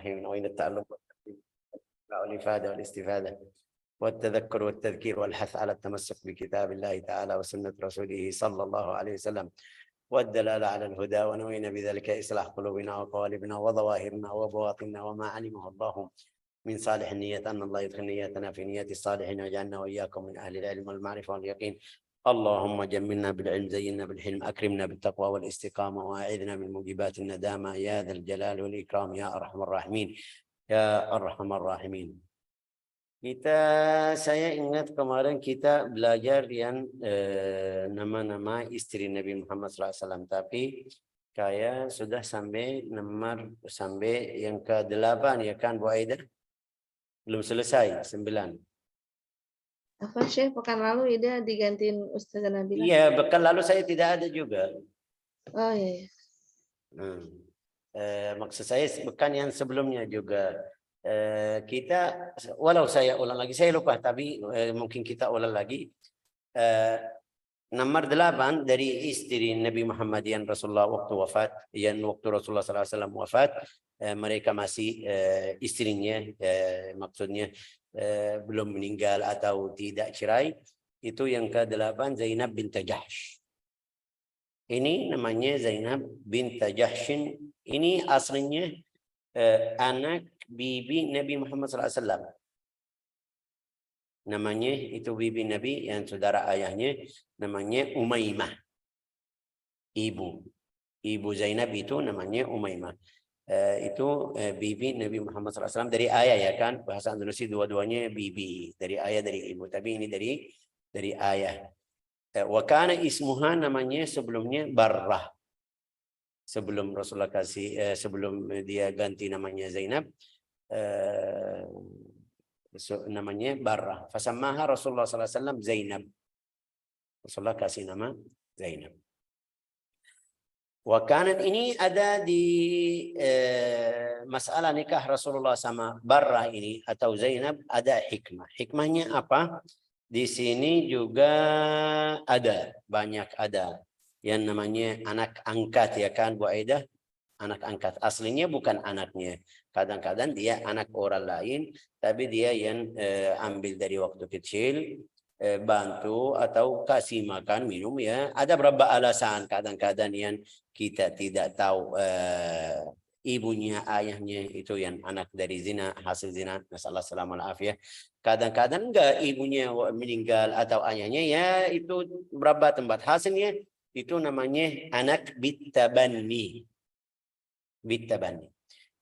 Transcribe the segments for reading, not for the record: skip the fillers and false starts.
وين التعلم والإفادة والاستفادة والتذكر والتذكير والحث على التمسك بكتاب الله تعالى وسنة رسوله صلى الله عليه وسلم والدلالة على الهدى، ونوينا بذلك إصلاح قلوبنا وقوالبنا وظواهرنا وبواطننا وما علمه الله من صالح النيات، أن الله يدخل نياتنا في نيات الصالحين وجعلنا وإياكم من أهل العلم والمعرفة واليقين. اللهم جملنا بالعلم، زينا بالحلم، أكرمنا بالتقوى والاستقامة، وأعذنا من موجبات الندامة يا ذا الجلال والإكرام يا أرحم الراحمين يا أرحم الراحمين. Saya ingat kemarin kita belajar yang nama-nama istri Nabi Muhammad SAW, tapi kayak sudah sampai yang ke-8 ya kan Bu Aida? Belum selesai, 9. Apa Syekh, pekan lalu Ida digantiin Ustazah Nabila? Iya, pekan lalu saya tidak ada juga. Oh iya. Maksud saya pekan yang sebelumnya juga. Kita, walau saya ulang lagi, saya lupa, tapi mungkin kita ulang lagi. Nomor 8 dari istri Nabi Muhammad yang Rasulullah waktu wafat, yang waktu Rasulullah SAW wafat, mereka masih istrinya, maksudnya belum meninggal atau tidak cerai. Itu yang ke-8, Zainab bint Jahsh. Ini namanya Zainab bint Jahshin. Ini aslinya anak bibi Nabi Muhammad SAW. Namanya itu bibi Nabi yang saudara ayahnya, namanya Umaymah. Ibu Zainab itu namanya Umaymah. Itu bibi Nabi Muhammad SAW dari ayah ya kan. Bahasa Indonesia dua-duanya bibi. Dari ayah, dari ibu. Tapi ini dari ayah. Wa kana ismuha, namanya sebelumnya Barrah. Sebelum Rasulullah sebelum dia ganti namanya Zainab, namanya Barrah. Fasammaha Rasulullah SAW Zainab. Rasulullah kasih nama Zainab. Wa kanat, ini ada di masalah nikah Rasulullah sama Barrah ini atau Zainab ada hikmah. Hikmahnya apa? Di sini juga ada, banyak ada. Yang namanya anak angkat ya kan Bu Aidah? Anak angkat. Aslinya bukan anaknya. Kadang-kadang dia anak orang lain, tapi dia yang ambil dari waktu kecil, bantu atau kasih makan, minum ya. Ada beberapa alasan. Kadang-kadang yang kita tidak tahu ibunya, ayahnya itu yang anak dari zina, hasil zina, masalah selamat afiyah. Kadang-kadang enggak, ibunya meninggal atau ayahnya, ya itu berapa tempat hasilnya. Itu namanya anak bitabani. Bitabani.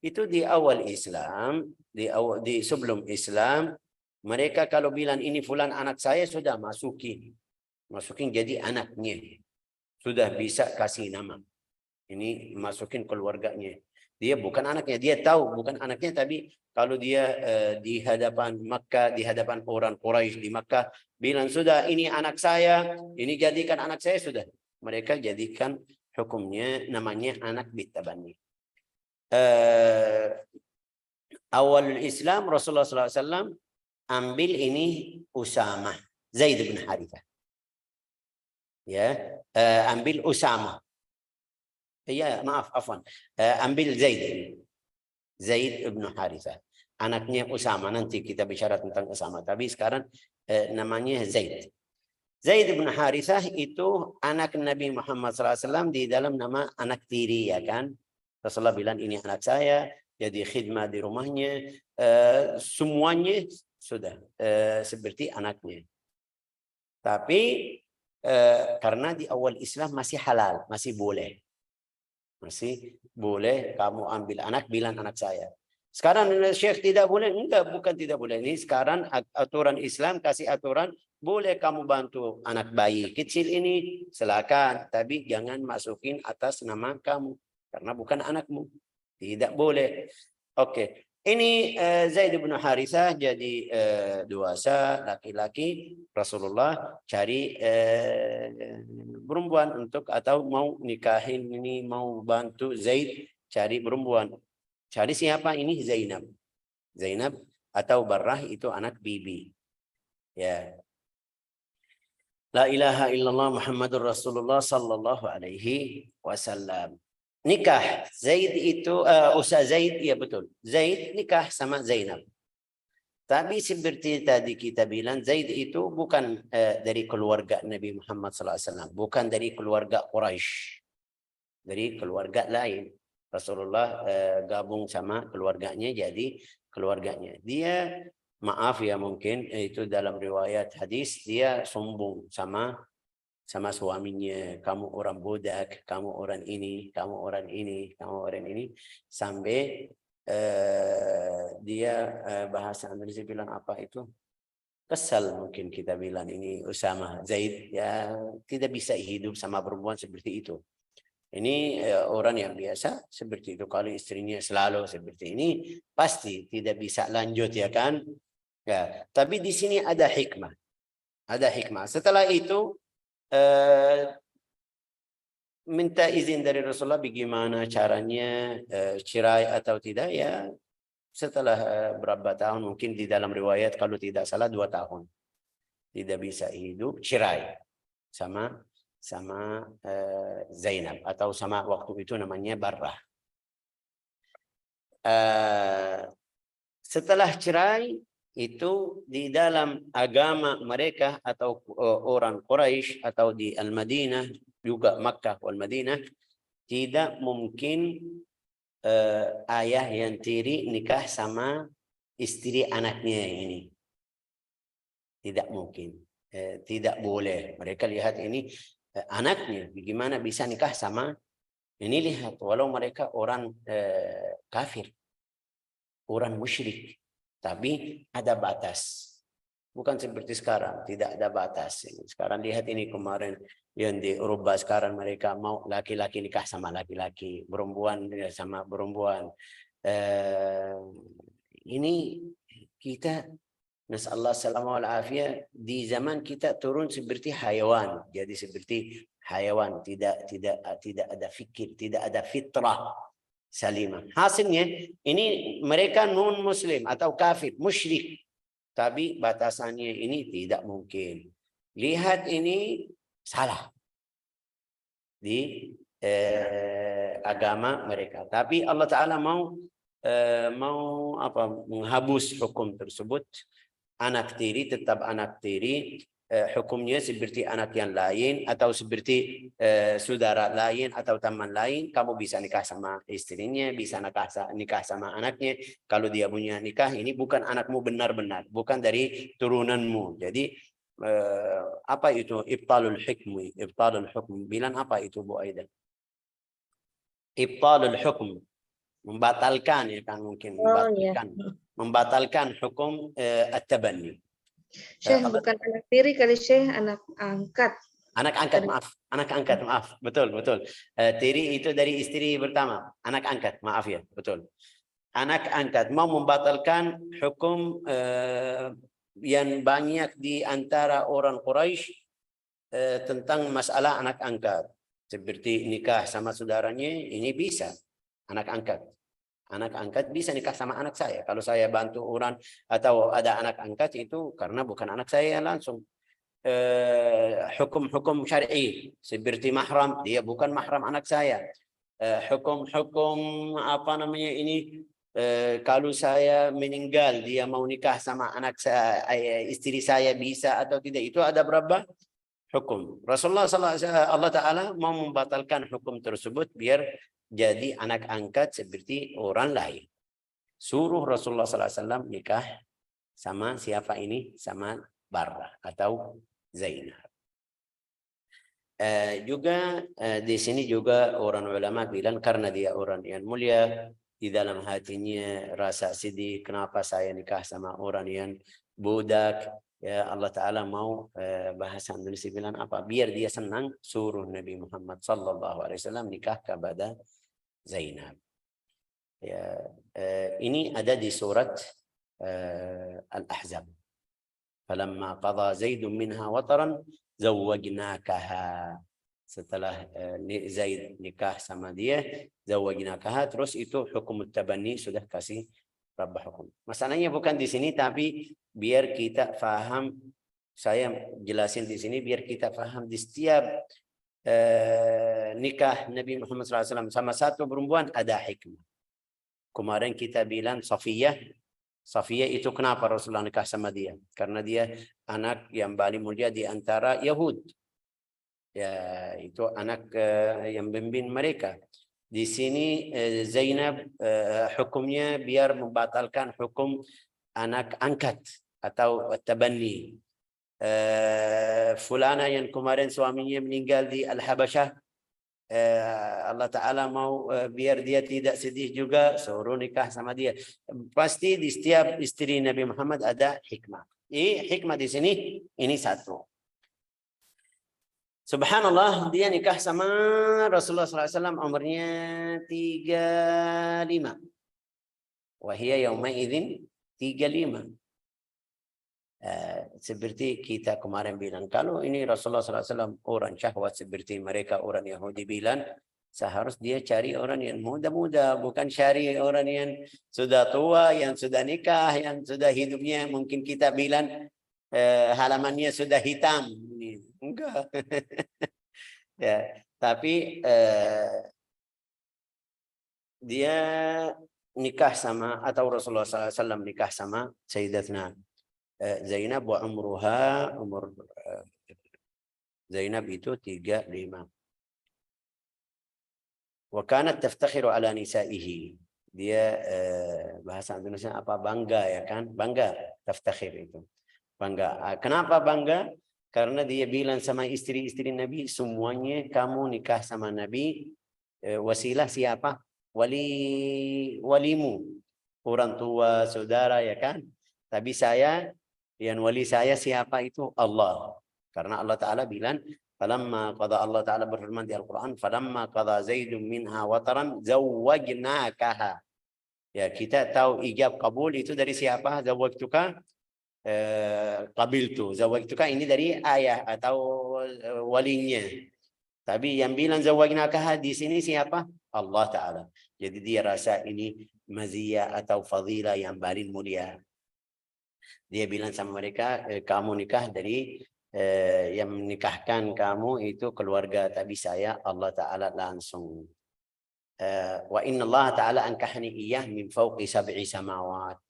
Itu di awal Islam, di sebelum Islam, mereka kalau bilang ini fulan anak saya, sudah masukin jadi anaknya. Sudah bisa kasih nama. Ini masukin keluarganya. Dia bukan anaknya, dia tahu bukan anaknya, tapi kalau dia di hadapan Makkah, di hadapan orang Quraisy di Makkah bilang sudah ini anak saya, ini jadikan anak saya, sudah. Mereka jadikan hukumnya namanya anak bitabani. Awal Islam Rasulullah SAW ambil ini Usamah, Zaid bin Harithah. Ya, ambil Usamah. Ya, maaf, afwan. Ambil Zaid bin Harithah. Anaknya Usamah, nanti kita bicara tentang Usamah. Tapi sekarang namanya Zaid. Zaid bin Harithah itu anak Nabi Muhammad SAW di dalam nama anak tiri ya kan. Rasulullah bilang ini anak saya, jadi khidmah di rumahnya, semuanya sudah seperti anaknya. Tapi karena di awal Islam masih halal, masih boleh kamu ambil anak, bilang anak saya. Sekarang Syekh tidak boleh, enggak, bukan tidak boleh. Ini sekarang aturan Islam kasih aturan, boleh kamu bantu anak bayi kecil ini, silakan, tapi jangan masukin atas nama kamu karena bukan anakmu. Tidak boleh. Oke. Ini Zaid bin Harithah jadi dewasa, laki-laki. Rasulullah cari perempuan untuk, atau mau nikahin ini, mau bantu Zaid cari perempuan. Cari siapa ini? Zainab. Zainab atau Barrah itu anak bibi. Ya. La ilaha illallah Muhammadur Rasulullah sallallahu alaihi wasallam. nikah Zaid itu Ustaz Zaid, ya betul. Zaid nikah sama Zainab. Tapi seperti tadi kita bilang, Zaid itu bukan dari keluarga Nabi Muhammad SAW, bukan dari keluarga Quraisy, dari keluarga lain. Rasulullah gabung sama keluarganya jadi keluarganya. Dia, maaf ya mungkin itu dalam riwayat hadis, dia sombong sama suaminya. Kamu orang budak, kamu orang ini, kamu orang ini, kamu orang ini, sampai dia bahasa Indonesia bilang apa itu? Kesal mungkin kita bilang ini Usama Zaid ya, tidak bisa hidup sama perempuan seperti itu. Ini orang yang biasa seperti itu. Kalau istrinya selalu seperti ini, pasti tidak bisa lanjut, ya kan? Ya, tapi di sini ada hikmah. Ada hikmah. Setelah itu minta izin dari Rasulullah bagaimana caranya cerai atau tidak, ya setelah berapa tahun, mungkin di dalam riwayat kalau tidak salah 2 tahun tidak bisa hidup, cerai sama Zainab, atau sama waktu itu namanya Barrah. Setelah cerai itu di dalam agama mereka atau orang Quraisy atau di Al-Madinah juga, Makkah wal Madinah, tidak mungkin ayah yang tiri nikah sama istri anaknya ini. Tidak mungkin. Tidak boleh. Mereka lihat ini anaknya, bagaimana bisa nikah sama ini. Lihat, walau mereka orang kafir, orang musyrik, tapi ada batas. Bukan seperti sekarang, tidak ada batas. Sekarang lihat ini kemarin yang di Eropa, sekarang mereka mau laki-laki nikah sama laki-laki, perempuan sama perempuan. Ini kita, nasallahu salamah wal afiyah, di zaman kita turun seperti hayawan. Jadi seperti hayawan, tidak ada fikir, tidak ada fitrah salimah. Hasilnya ini mereka non muslim atau kafir, musyrik. Tapi batasannya ini tidak mungkin. Lihat ini salah di agama mereka. Tapi Allah Ta'ala mau menghapus hukum tersebut. Anak tiri tetap anak tiri. Hukumnya seperti anak yang lain atau seperti saudara lain atau teman lain. Kamu bisa nikah sama istrinya, bisa nikah sama anaknya. Kalau dia punya nikah, ini bukan anakmu benar-benar, bukan dari turunanmu. Jadi apa itu ibtalul hukm? Ibtalul hukm bilang apa itu, Bu Aida? Ibtalul hukm, membatalkan, ya kan, mungkin membatalkan hukum at-tabanni. Syekh, bukan anak tiri kali Syekh, anak angkat. Anak angkat, maaf. Betul. Tiri itu dari istri pertama. Anak angkat, maaf ya, betul. Anak angkat mau membatalkan hukum yang banyak di antara orang Quraisy tentang masalah anak angkat. Seperti nikah sama saudaranya, ini bisa. Anak angkat bisa nikah sama anak saya. Kalau saya bantu orang atau ada anak angkat, itu karena bukan anak saya langsung. Hukum-hukum syar'i seperti mahram, dia bukan mahram anak saya. Hukum-hukum apa namanya ini, kalau saya meninggal dia mau nikah sama anak saya, istri saya, bisa atau tidak, itu ada berapa hukum. Rasulullah Allah Ta'ala mau membatalkan hukum tersebut biar jadi anak angkat seperti orang lain. Suruh Rasulullah SAW nikah sama siapa ini? Sama Barrah atau Zainab. Juga di sini juga orang ulama bilang karena dia orang yang mulia, di dalam hatinya rasa sedih, kenapa saya nikah sama orang yang budak. Ya, Allah Ta'ala mau bahasa Indonesia bilang apa? Biar dia senang, suruh Nabi Muhammad SAW nikah kepada Zainab. Ya, ini ada di surat Al-Ahzab. Falamma qadha Zaidun minha wataran zawwajnakaha. Setelah Zaid nikah sama dia, zawwajnakaha, terus itu hukum tabanni sudah kasih berapa hukum. Masalahnya bukan di sini, tapi biar kita faham, saya jelasin di sini biar kita faham di setiap nikah Nabi Muhammad SAW sama satu perempuan ada hikmah. Kemarin kita bilang Safiyah itu kenapa Rasulullah nikah sama dia? Karena dia anak yang paling mulia di antara Yahud. Ya, itu anak yang membimbing mereka. Di sini Zainab hukumnya biar membatalkan hukum anak angkat atau tabanni. Fulana yang kemarin suaminya meninggal di Al-Habasyah, Allah Ta'ala mau biar dia tidak sedih juga, suruh nikah sama dia. Pasti di setiap istri Nabi Muhammad ada hikmah. Hikmah di sini ini satu. Subhanallah, dia nikah sama Rasulullah SAW umurnya 35. Wahia yauma idzin 35. Seperti kita kemarin bilang, kalau ini Rasulullah SAW orang syahwat seperti mereka orang Yahudi bilang, seharusnya dia cari orang yang muda-muda, bukan cari orang yang sudah tua, yang sudah nikah, yang sudah hidupnya mungkin kita bilang halamannya sudah hitam. Enggak. Ya, tapi dia nikah sama atau Rasulullah SAW nikah sama Sayyidatuna Zainab wa umur Zainab itu 35. Wa kanat taftakhiru ala nisaihi. Dia bahasa Indonesia apa, bangga ya kan? Bangga, taftakhir itu. Bangga. Kenapa bangga? Karena dia bilang sama istri-istri Nabi, semuanya kamu nikah sama Nabi, wasilah siapa? Walimu, orang tua, saudara ya kan? Tapi saya, yang wali saya siapa itu? Allah. Karena Allah Ta'ala bilang, falamma qada, Allah Ta'ala berfirman di Al-Quran, falamma qada Zaidun minha wataran zawwajnakaha. Ya, kita tahu ijab kabul itu dari siapa? Zawwajtuka qabiltu. Zawwajtuka ini dari ayah atau walinya. Tapi yang bilang zawwajnakaha di sini siapa? Allah Ta'ala. Jadi dia rasa ini maziyah atau fadilah yang paling mulia. Dia bilang sama mereka, kamu nikah dari yang menikahkan kamu itu keluarga, tapi saya Allah Ta'ala langsung. Wa inna Allah Ta'ala ankahni iyah min fawqi sab'i samawat.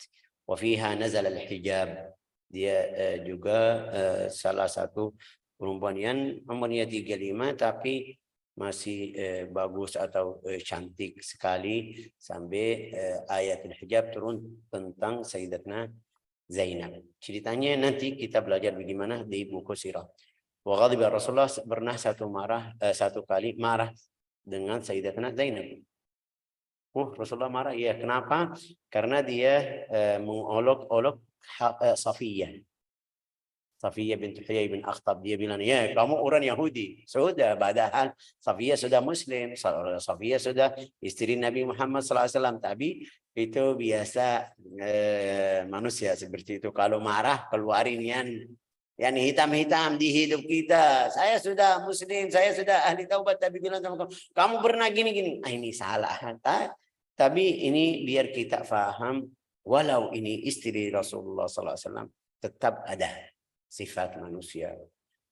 Wa fiha nazal al-hijab. Dia juga salah satu perempuan yang umurnya 35 tapi masih bagus atau cantik sekali sampai ayatul hijab turun tentang Sayyidatuna Zainab. Ceritanya nanti kita belajar bagaimana di buku sirah. Wa ghadiba Rasulullah, pernah satu kali marah dengan Sayyidatuna Zainab. Rasulullah marah, ya kenapa? Karena dia mengolok-olok Safiyah binti Huyai bin Akhtab. Dia bilang, ya kamu orang Yahudi. Sudah, padahal Safiyah sudah Muslim, Safiyah sudah istri Nabi Muhammad SAW. Tapi itu biasa manusia seperti itu. Kalau marah keluarin yang hitam-hitam di hidup kita. Saya sudah Muslim, saya sudah ahli taubat, tapi bilang sama kamu pernah gini-gini. Ini salah. Tapi ini biar kita faham, walau ini istri Rasulullah SAW, tetap ada sifat manusia,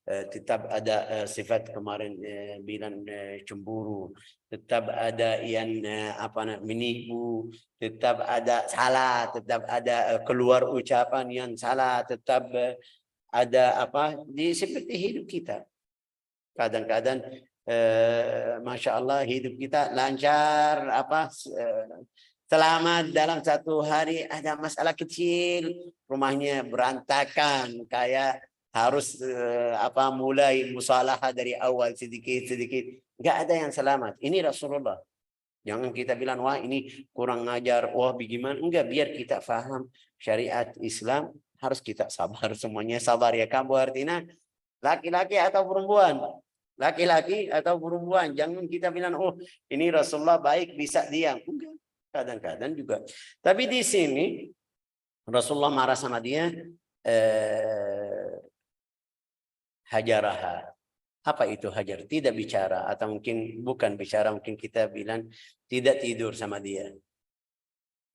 tetap ada sifat kemarin bilang cemburu, tetap ada yang menipu, tetap ada salah, tetap ada keluar ucapan yang salah, tetap ada di seperti hidup kita. Kadang-kadang Masya Allah hidup kita lancar, selamat dalam satu hari ada masalah kecil, rumahnya berantakan, kayak harus mulai musalah dari awal sedikit-sedikit. Enggak ada yang selamat. Ini Rasulullah. Jangan kita bilang, wah ini kurang ngajar, wah bagaimana. Enggak, biar kita faham syariat Islam, harus kita sabar. Semuanya sabar ya. Kamu artinya laki-laki atau perempuan. Laki-laki atau perempuan. Jangan kita bilang, oh ini Rasulullah baik, bisa diam. Enggak. Kadang-kadang juga. Tapi di sini Rasulullah marah sama dia, hajaraha. Apa itu hajar? Tidak bicara, atau mungkin bukan bicara, mungkin kita bilang tidak tidur sama dia.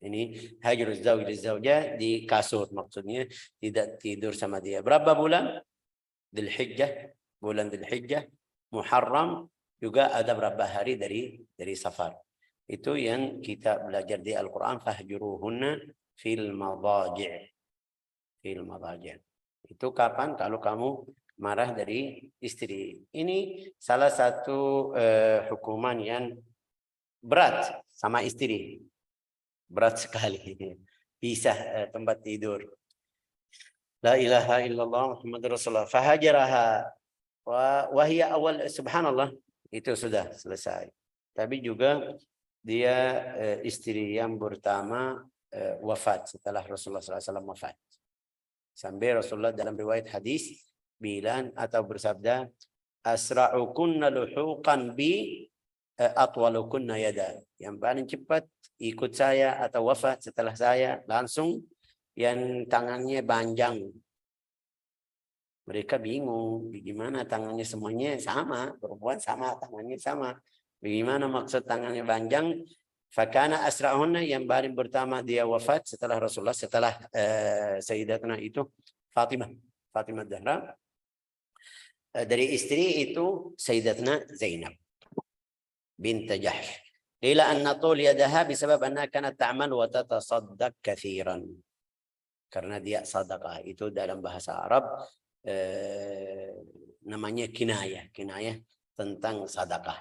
Ini hajaruz zawj lizaujah, di kasur, maksudnya tidak tidur sama dia. Berapa bulan? Dzulhijjah, bulan Dzulhijjah. Muharram, juga ada berapa hari dari Safar. Itu yang kita belajar di Al-Quran. Fahjuruhunna fil madaji'. Fil madaji'. Itu kapan? Kalau kamu marah dari istri. Ini salah satu hukuman yang berat sama istri. Berat sekali. Pisah tempat tidur. La ilaha illallah Muhammadur Rasulullah. Fahajaraha. Wahia awal, subhanallah, itu sudah selesai. Tapi juga dia istri yang pertama wafat setelah Rasulullah SAW wafat. Sampai Rasulullah dalam riwayat hadis bilang atau bersabda, asra'ukunna luhuqan bi atwalukunna yada. Yang paling cepat ikut saya atau wafat setelah saya langsung yang tangannya panjang. Mereka bingung, gimana tangannya semuanya sama, perempuan sama, tangannya sama. Bagaimana maksud tangannya panjang? Fakana asra'hunna, yang paling pertama dia wafat setelah Rasulullah, setelah Sayyidatuna itu Fatimah Zahra. Dari istri itu Sayyidatuna Zainab bint Jahsh. Ila anna tul yadaha bisabab anna kanat ta'mal wa tatasaddaq katsiran. Karena dia sadaqah, itu dalam bahasa Arab namanya kinayah tentang sedekah.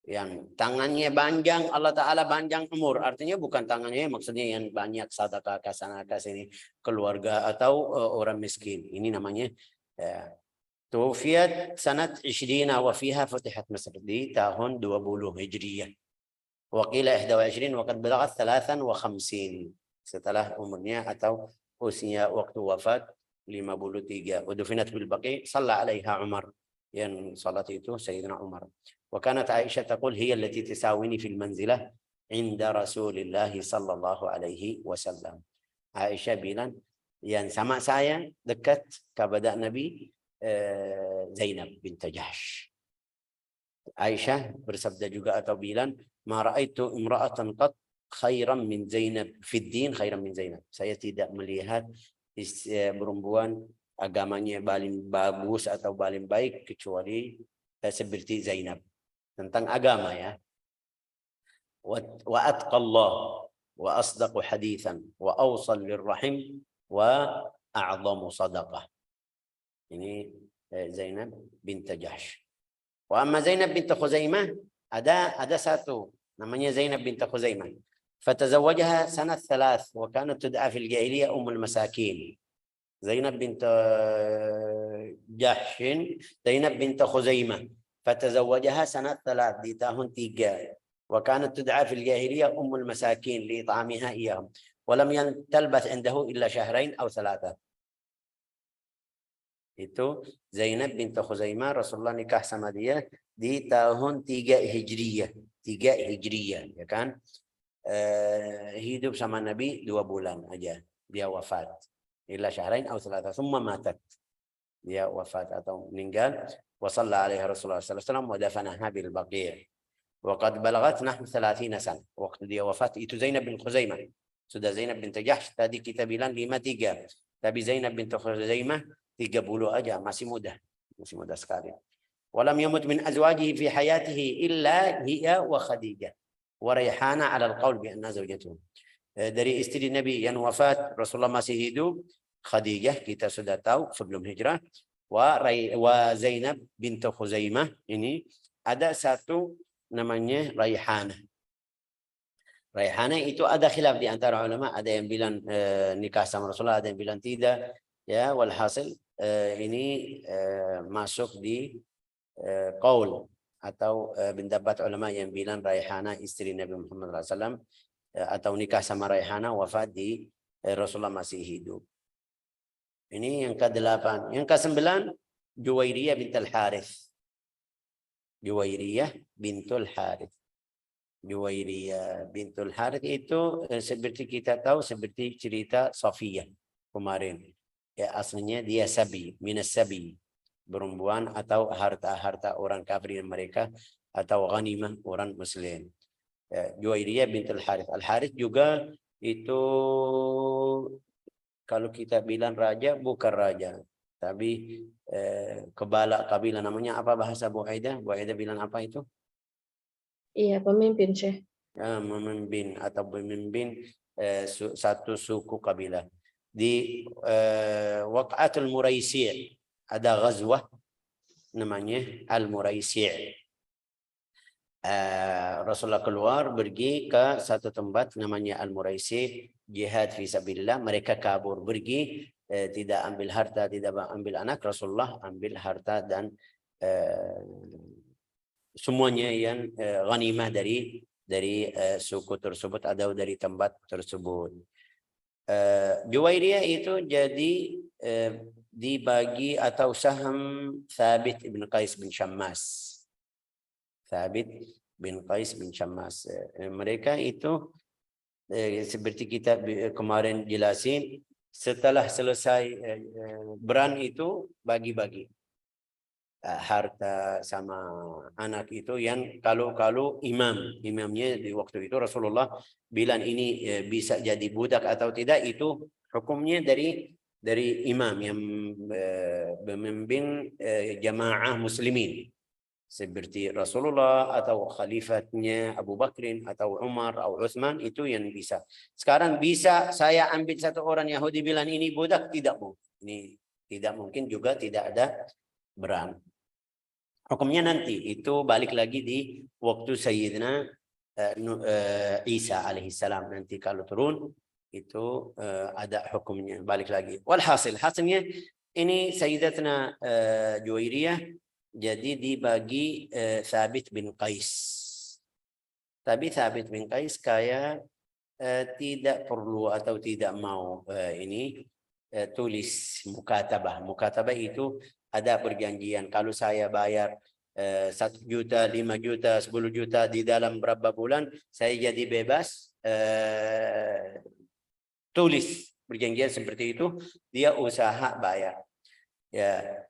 Yang tangannya panjang, Allah Ta'ala panjang umur, artinya bukan tangannya maksudnya yang banyak sedekah kesana kesini keluarga atau orang miskin. Ini namanya Tuwfiyat sanat 20 wa fiha futihat Masr, di tahun 20 Hijriyah. Wa qila 21 wa qad balagat 53 setelah umurnya atau usia waktu wafat 53. Udufinat bil Baqi, shalla 'alaiha Umar. Yang salat itu Sayyidina Umar. Wa kanat Aisyah taqul hiya allati tisawini fil manzilah 'inda Rasulillah sallallahu alaihi wasallam. Aisyah bilang yang sama saya dekat kepada Nabi Zainab bint Jahsh. Aisyah bersabda juga atau bilang, ma ra'aitu imra'atan qat khairan min Zainab fid din khairan min Zainab. Saya tidak melihat perempuan agamanya paling bagus atau paling baik kecuali seperti Zainab. Tentang agama ya. Wa atqallah wa asdaqu hadithan wa awsal lirrahim wa a'zamu sadaqah. Ini Zainab bint Jahsh. Wa amma Zainab bint Khuzaimah, ada satu namanya Zainab bint Khuzaimah. فتزوجها سنة 3 وكانت تدعى في الجاهلية أم المساكين. زينب بنت جحش، زينب بنت خزيمة، فتزوجها سنة 3 di tahun 3. وكانت تدعى في الجاهلية أم المساكين لإطعامها إياهم ولم تلبث عنده إلا 2 أو 3. Itu Zainab bint Khuzaimah, Rasulullah nikah sama dia di tahun 3 Hijriyah. 3 Hijriyah, ya kan? Hidup sama Nabi 2 bulan aja, dia wafat. Illa 2 atau 3, thumma matat. Dia wafat atau meninggal. Wa shalla alaiha Rasulullah sallallahu alaihi wasallam wa dafanaha bil Baqi'. Wa qad balagat nahwu 30 sana. Waktu dia wafat itu Zainab bin Khuzaimah. Sudah Zainab bint Jahsh tadi kita bilang 53. Tapi Zainab bint Khuzaimah 30 aja, masih muda sekali. Walam yamut min azwajihi fi hayatihi illa hiya wa Khadijah wa Rayhana 'ala al-qaul bi anna zawjatuhu. Dari istri Nabi yang wafat Rasulullah masih hidup, Khadijah kita sudah tahu sebelum hijrah, wa Zainab bint Khuzaimah. Ini ada satu namanya Rayhana. Rayhana itu ada khilaf di antara ulama, ada yang bilang nikah sama Rasulullah, ada yang bilang tidak. Ya, walhasil ini masuk di qaul atau pendapat ulama yang bilang Rayhana istri Nabi Muhammad SAW atau nikah sama Rayhana wafat di Rasulullah masih hidup. Ini yang ke-8. Yang ke-9 Juwairiyah bintul Harith. Juwairiyah bintul Harith. Juwairiyah bintul Harith itu seperti kita tahu seperti cerita Safiyah kemarin. Ya, aslinya dia sabi, minas sabi, perempuan atau harta orang kafir mereka atau ghanimah orang muslim. Ya, Juwairiyah bintul Harith. Al-Harith juga itu kalau kita bilang raja, bukan raja. Tapi kepala kabilah namanya apa bahasa Bu Aida? Bu Aida bilang apa itu? Iya, pemimpin Syekh. Memimpin atau pemimpin satu suku kabilah. Di Waqatul Muraisi' ada ghazwah namanya Al-Muraisi'. Rasulullah keluar pergi ke satu tempat namanya Al-Muraisi, jihad fisabilillah. Mereka kabur pergi, tidak ambil harta, tidak ambil anak. Rasulullah ambil harta dan semuanya yang ghanimah dari suku tersebut atau dari tempat tersebut. Juwairiyah itu jadi dibagi atau saham Thabit bin Qais bin Syammas. Thabit bin Qais bin Syammas. Mereka itu seperti kita kemarin jelasin, setelah selesai berang itu bagi-bagi harta sama anak itu, yang kalau imamnya di waktu itu Rasulullah bilang ini bisa jadi budak atau tidak, itu hukumnya dari imam yang memimpin jamaah muslimin seperti Rasulullah atau khalifatnya Abu Bakrin atau Umar atau Utsman, itu yang bisa. Sekarang bisa saya ambil satu orang Yahudi bilang ini budak, tidak mungkin. Ini tidak mungkin juga, tidak ada berang. Hukumnya nanti itu balik lagi di waktu Sayyidina Isa alaihissalam, nanti kalau turun itu ada hukumnya balik lagi. Hasilnya ini Sayyidatuna Juwairiyah jadi dibagi Thabit bin Qais. Tapi Thabit bin Qais kayak tidak perlu atau tidak mau ini tulis mukatabah. Mukatabah itu ada perjanjian. Kalau saya bayar 1 juta, 5 juta, 10 juta di dalam berapa bulan, saya jadi bebas. Tulis perjanjian seperti itu, dia usaha bayar. Ya.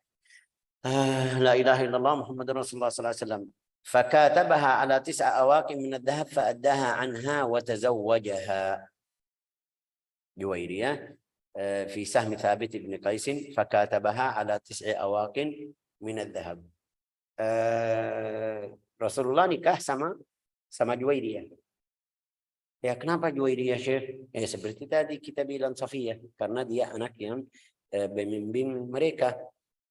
La ilaha illallah Muhammadur Rasulullah sallallahu alaihi wasallam. فكاتبها على 9 أواق من الذهب فأداها عنها وتزوجها. جويرية في سهم ثابت بن قيس فكاتبها على 9 أواق من الذهب. Rasulullah nikah sama Juwairiyah. Ya, kenapa Juwairiyah, Syekh? Seperti tadi kita bilang Safiyah, karena dia anak yang pemimpin mereka,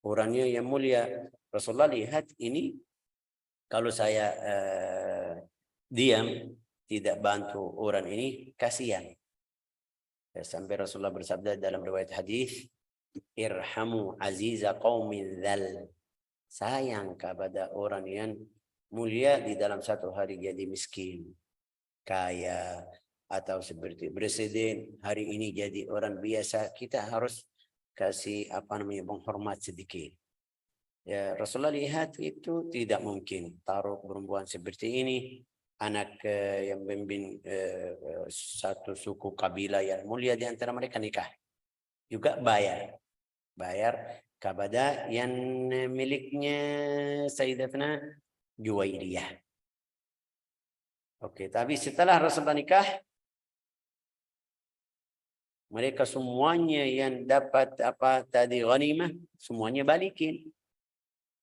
orangnya yang mulia. Rasulullah lihat ini, kalau saya diam tidak bantu orang ini, kasihan. Sampai Rasulullah bersabda dalam riwayat hadis, irhamu aziza qaumin dzal. Sayang kepada orang yang mulia di dalam satu hari jadi miskin, kaya, atau seperti presiden hari ini jadi orang biasa, kita harus kasih menghormat sedikit. Ya, Rasulullah lihat itu tidak mungkin taruh perempuan seperti ini, anak yang memimpin satu suku kabilah yang mulia di antara mereka, nikah. Juga bayar kepada yang miliknya Sayyidatuna Juwairiyah. Oke, tapi setelah Rasulullah nikah, mereka semuanya yang dapat ghanimah, semuanya balikin.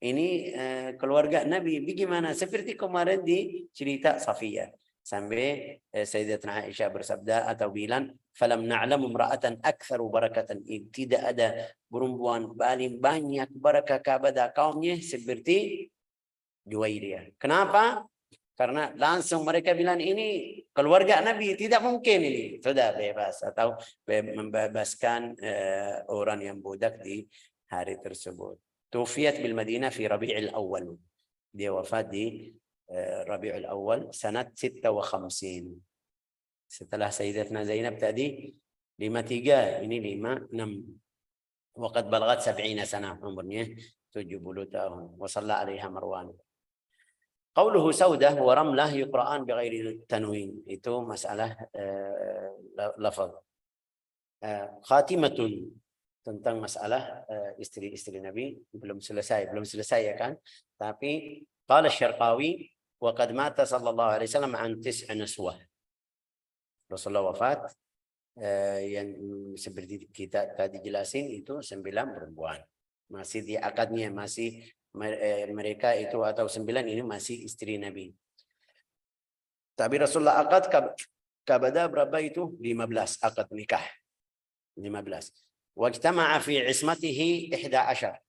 Ini keluarga Nabi bagaimana? Seperti kemarin di cerita Safiyah. Sampai Sayyidatuna Aisyah bersabda atau bilang, "Falam na'lamu imra'atan aktsaru barakatan." Tidak ada perempuan paling banyak barakah kepada kaumnya seperti Juwairiyah. Kenapa? Karena langsung mereka bilang ini keluarga Nabi, tidak mungkin ini. Sudah bebas atau membebaskan orang yang budak di hari tersebut. توفيت بالمدينة في ربيع الأول. دي وفاة دي ربيع الأول سنة 56. Setelah Sayyidatuna Zainab tadi 53, ini 56. وقد بلغت 70 سنة, umurnya 70 tahun. وصلى عليها مروان. قوله سودة ورملة يقرآن بغير تنوين. Itu masalah lafaz. خاتمة tentang masalah istri-istri Nabi belum selesai ya kan? Tapi qala Syarqawi wa qad mata sallallahu alaihi wasallam an 9 niswah. Rasulullah wafat yang seperti kita tadi jelasin itu 9 perempuan. masih di akadnya, masih mereka itu atau 9 ini masih istri Nabi. Tapi Rasulullah akad kepada berapa itu? 15 akad nikah. 15. Wajtama'a fi ismatihi 11.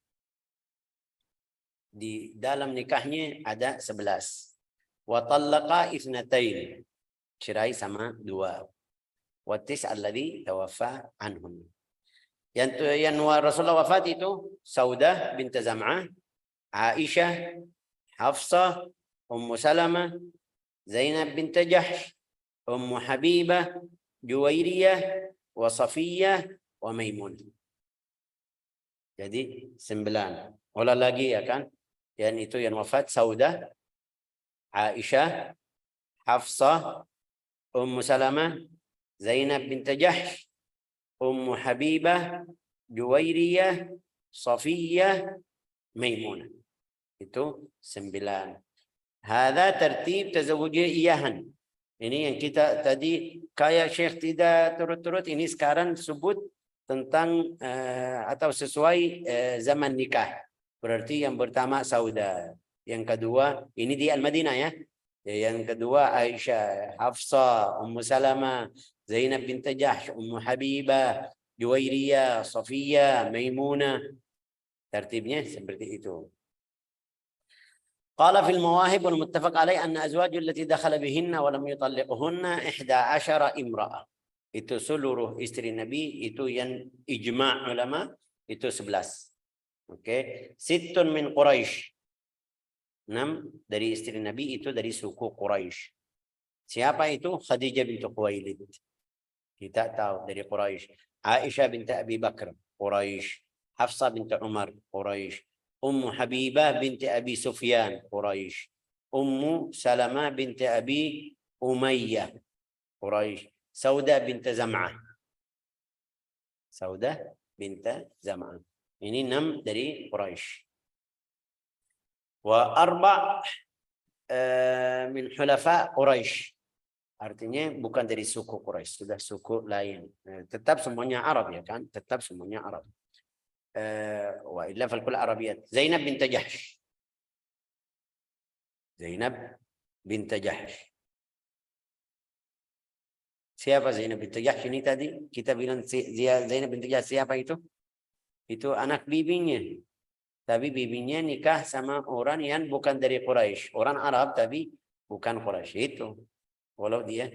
Di dalam nikahnya ada 11. Wa talaqa ithnatain. Cerai sama 2. Wa tis alladhi tawaffa anhum. Yang Rasulullah wafat itu Saudah bint Zam'ah, Aisyah, Hafsah, Ummu Salamah, Zainab bint Jahsh, Ummu Habibah, Juwairiyah, wa Safiyah, wa Maimunah. Jadi 9. Ulang lagi ya kan? Yang itu yang wafat Saudah, Aisyah, Hafsah, Ummu Salamah, Zainab bint Jahsh, Ummu Habibah, Juwairiyah, Safiyah, Maimunah. Itu 9. Hadza tertib tazawwujnya iyahan. Ini yang kita tadi kayak Syekh tidak turut-turut, ini sekarang sebut tentang atau sesuai zaman nikah. Berarti yang pertama Saudah, yang kedua ini di Al-Madinah ya. Yang kedua Aisyah, Hafsah, Ummu Salamah, Zainab bint Jahsh, Ummu Habibah, Juwairiyah, Safiyah, Maimunah. Tertibnya seperti itu. قال في المواهب والمتفق عليه أن أزواج التي دخل بهن ولم يطلقهن 11 امرأة. Itu seluruh istri Nabi itu yang ijma' ulama itu 11. Oke, 6 min Quraisy. 6 dari istri Nabi itu dari suku Quraisy. Siapa itu? Khadijah bint Khuwailid. Kita tahu dari Quraisy. Aisyah bint Abi Bakr, Quraisy. Hafsah bint Umar, Quraisy. Ummu Habibah binti Abi Sufyan, Quraisy. Ummu Salamah binti Abi Umayyah, Quraisy. Saudah binti Zam'ah. Saudah binti Zam'ah. Ini 6 dari Quraisy. Wa 4 min hulafa Quraisy. Artinya bukan dari suku Quraisy, sudah suku lain. Tetap semuanya Arab ya kan? Tetap semuanya Arab. وإلا فالكل عربيات. زينب بنت جحش. زينب بنت جحش. Siapa Zainab binti Jahsh ini tadi? Kita bilang Zainab binti Jahsh siapa itu? Itu anak bibinya. Tapi bibinya nikah sama orang yang bukan dari Quraisy. Orang Arab tapi bukan Quraisy itu. Walau dia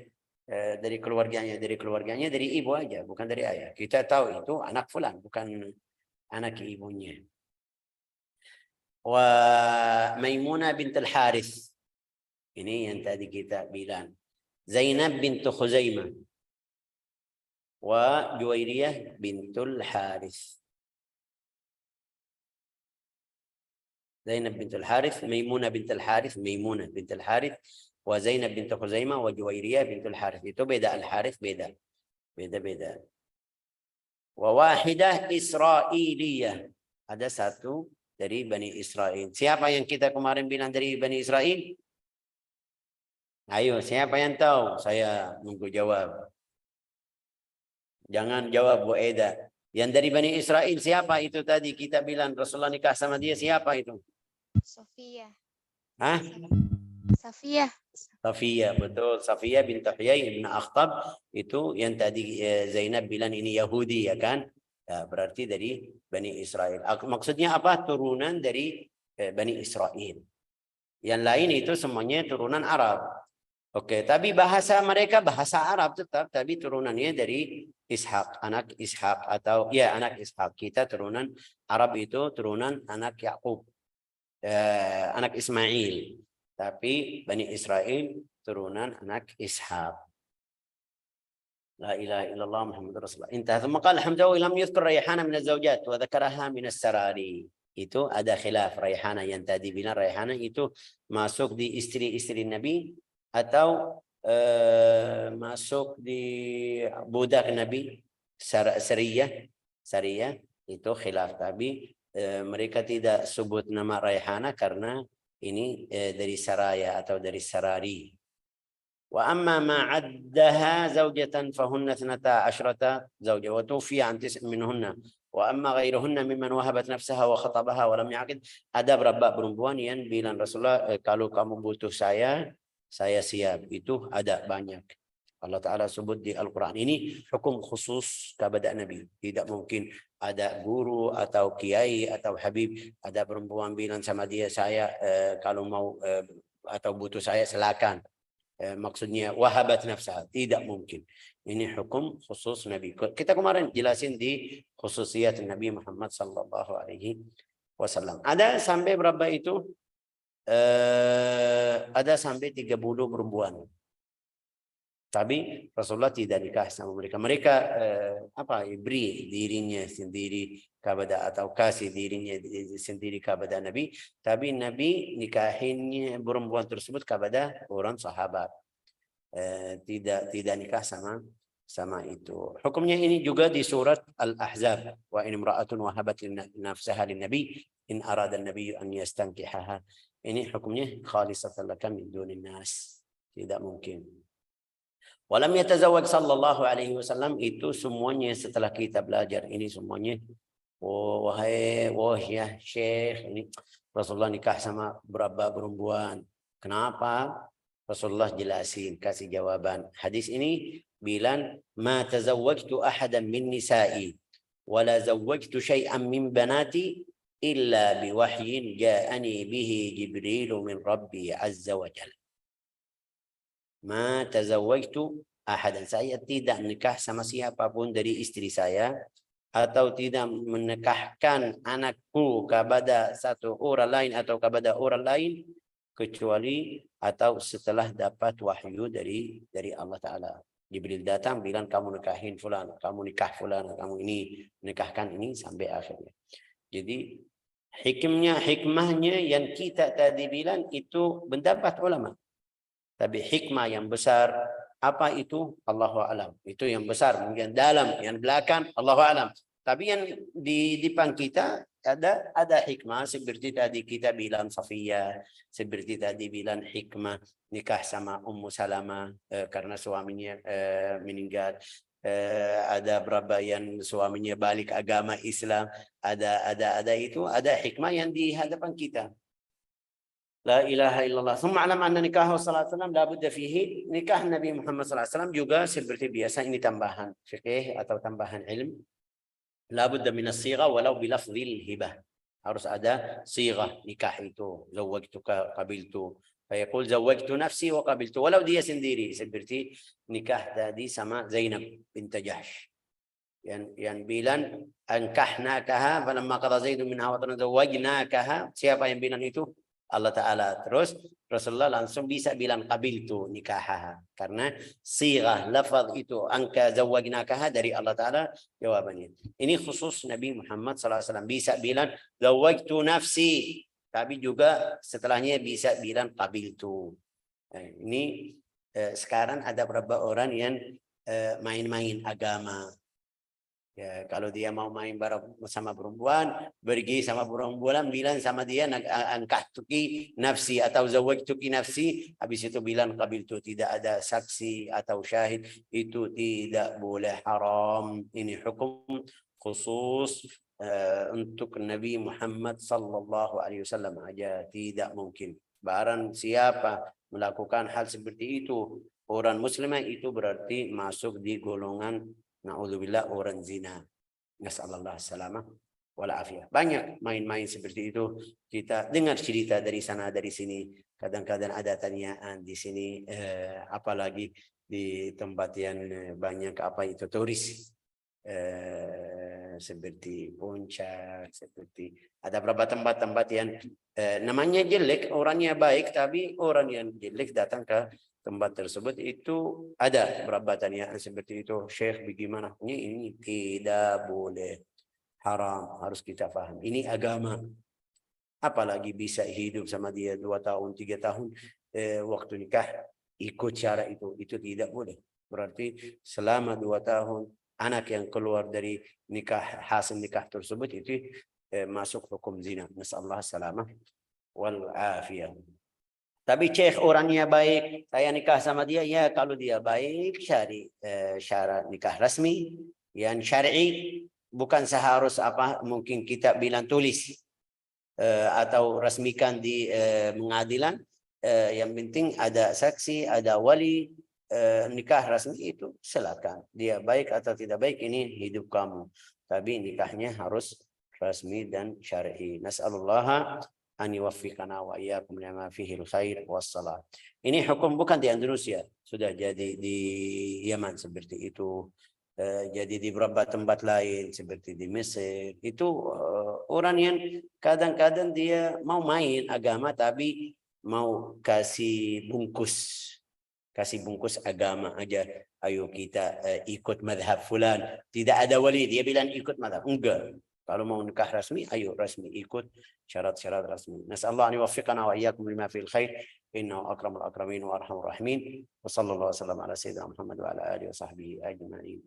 dari keluarganya dari ibu aja, bukan dari ayah. Kita tahu itu anak fulan, bukan anak ibunya. Wa Maimunah bint al-Harith. Ini yang tadi kita bilang. Zainab bint Khuzaimah. Wa Juwairiyah bintul Harith. Zainab bint al-Harith, Maimunah bint al-Harith, Maimunah bint al-Harith, wa Zainab bint Khuzaimah, wa Juwairiyah bintul Harith. Itu beda, al-Harith beda. Beda-beda. Wa wahidah Israiliyah. Ada satu dari Bani Israel. Siapa yang kita kemarin bilang dari Bani Israel? Ayo, siapa yang tahu? Saya nunggu jawab. Jangan jawab Bu Eda. Yang dari Bani Israel siapa itu tadi? Kita bilang Rasulullah nikah sama dia, siapa itu? Safiyah. Hah? Safiyah. Safiyah, betul. Safiyah bint Huyai ibn Akhtab. Itu yang tadi Zainab bilang ini Yahudi ya kan? Ya, berarti dari Bani Israel. Maksudnya apa? Turunan dari Bani Israel. Yang lain itu semuanya turunan Arab. Oke, tapi bahasa mereka bahasa Arab tetap, tapi turunannya dari Ishak, anak Ishak atau ya anak Ishak. Kita turunan Arab itu turunan anak Yakub, anak Ismail. Tapi Bani Israel turunan anak Ishak. La ilaha illallah Muhammadur Rasulullah. Intah. ثم قال حمزة ولم يذكر ريحانة من الزوجات وذكرها من السراري. Itu ada khilaf. Rayhana yang tadi bilang Rayhana itu masuk di istri-istri Nabi atau masuk di budak Nabi Sariyah itu khilaf. Tapi mereka tidak sebut nama Rayhana karena ini dari Saraya atau dari Sarari. Wa amma ma addaha zawjatan fahunna 12 zawjah wa tufiya an 9 minhunna Wa amma ghairuhunna mimman wahabat nafsaha wa khatabaha wa lam yaqid. Ada beberapa perempuan yang bilang Rasulullah, kalau kamu butuh saya siap. Itu ada banyak. Allah Ta'ala sebut di Al-Quran. Ini hukum khusus kepada Nabi. Tidak mungkin ada guru atau kiai atau habib, ada perempuan bilang sama dia, saya kalau mau atau butuh saya silakan. Maksudnya wahabat nafsah, tidak mungkin. Ini hukum khusus Nabi. Kita kemarin jelasin di khususiyat Nabi Muhammad sallallahu alaihi wasallam. Ada sampai berapa itu? Ada sampai 30 perempuan. Tapi Rasulullah tidak nikah sama mereka. Mereka beri dirinya sendiri kepada atau kasih dirinya sendiri kepada Nabi. Tapi Nabi nikahinnya perempuan tersebut kepada orang sahabat. Tidak nikah sama itu. Hukumnya ini juga di surat Al-Ahzab. Wa in imra'atun wahabat nafsaha lin-nabi in arada an-nabi an yastankihaha. Ini hukumnya khalisatan laka min dunin nas. Tidak mungkin. Walam yatazawwaj sallallahu alaihi wasallam, itu semuanya setelah kita belajar ini semuanya. Wahai ya Syekh, ini Rasulullah nikah sama berapa perempuan. Kenapa? Rasulullah jelasin, kasih jawaban. Hadis ini bilang, ma tazawwajtu ahadan min nisa'i wala zawwajtu syai'an min banati illa biwahyin ja'ani bihi Jibril min Rabbi azza wa jalla. Ma tazawwajtu ahadan, saya tidak nikah sama siapapun dari istri saya atau tidak menikahkan anakku kepada satu orang lain atau kepada orang lain kecuali atau setelah dapat wahyu dari Allah Ta'ala. Jibril datang bilang kamu nikahin fulan, kamu nikah fulan, kamu ini nikahkan ini sampai akhirnya. Jadi hikmahnya yang kita tadi bilang itu pendapat ulama. Tapi hikmah yang besar apa itu? Allahu a'lam. Itu yang besar, mungkin dalam, yang belakang Allahu a'lam. Tapi yang di depan kita ada hikmah seperti tadi kita bilang Safiyah, seperti tadi bilang hikmah nikah sama Ummu Salamah karena suaminya meninggal. Ada berapa yang suaminya balik agama Islam. Ada hikmah yang di hadapan kita. La ilaha illallah. Thumma alam anna nikahu sallallahu alaihi wasallam la budda fihi. Nikah Nabi Muhammad sallallahu alaihi wasallam juga seperti biasa ini tambahan fikih atau tambahan ilmu. La budda min as-sigha walau bi lafdhil hibah. Harus ada sighah nikah itu. Zawwajtuka qabiltu. Fayaqul zawwajtu nafsi wa qabiltu. Walau dia sendiri seperti nikah tadi sama Zainab bint Jahsh. Yang bilang ankahnakaha falamma qada Zaidun minha wa zawwajnakaha. Siapa yang bilang itu? Allah Ta'ala. Terus Rasulullah langsung bisa bilang qabiltu nikahaha. Karena sighah lafaz itu angka zawwajnakaha dari Allah Ta'ala jawabannya. Ini khusus Nabi Muhammad SAW. Bisa bilang zawwajtu nafsi. Tapi juga setelahnya bisa bilang qabiltu. Ini sekarang ada beberapa orang yang main-main agama. Ya, kalau dia mau main bareng sama perempuan, pergi sama perempuan, bilang sama dia ankahtuki nafsi atau zawwajtuki nafsi, habis itu bilang qabiltu, tidak ada saksi atau syahid, itu tidak boleh, haram. Ini hukum khusus untuk Nabi Muhammad sallallahu alaihi wasallam aja, tidak mungkin. Barang siapa melakukan hal seperti itu, orang muslimah, itu berarti masuk di golongan na'udzubillah orang zina. Nasallallahu salamah wal afiyah. Banyak main-main seperti itu. Kita dengar cerita dari sana dari sini. Kadang-kadang ada tanyaan di sini, apalagi di tempat yang banyak apa itu turis. Seperti Puncak, seperti ada beberapa tempat-tempat yang namanya jelek, orangnya baik, tapi orang yang jelek datang ke tempat tersebut. Itu ada beberapa tanyaan seperti itu. Syekh bagaimana? Ini tidak boleh, haram, harus kita paham. Ini agama. Apalagi bisa hidup sama dia 2 tahun, 3 tahun, waktu nikah ikut cara itu tidak boleh. Berarti selama 2 tahun anak yang keluar dari nikah, hasil nikah tersebut itu masuk hukum zina. Nasallahu salamah wal afiyah. Tapi Syekh orangnya baik, saya nikah sama dia, ya kalau dia baik cari syarat nikah rasmi yang syar'i, bukan seharus mungkin kita bilang tulis atau resmikan di pengadilan. Yang penting ada saksi, ada wali, nikah rasmi itu silakan. Dia baik atau tidak baik ini hidup kamu. Tapi nikahnya harus rasmi dan syar'i. Nas'alullah an yuwaffiqana wa iyyakum lima fihi al-khair wassalam. Ini hukum bukan di Indonesia, sudah jadi di Yaman seperti itu. Jadi di beberapa tempat lain seperti di Mesir itu orang yang kadang-kadang dia mau main agama tapi mau kasih bungkus agama aja. Ayo kita ikut madhab fulan, tidak ada wali, dia bilang ikut madhab, enggak. Kalau mau nikah rasmi, ayo rasmi, ikut syarat-syarat rasmi. Nasallahu an yuwaffiqana wa iyyakum lima fil khair. Innahu akramul akramin wa arhamur rahimin. Wa sallallahu wasallam ala sayyidina Muhammad wa ala alihi wa sahbihi ajma'in.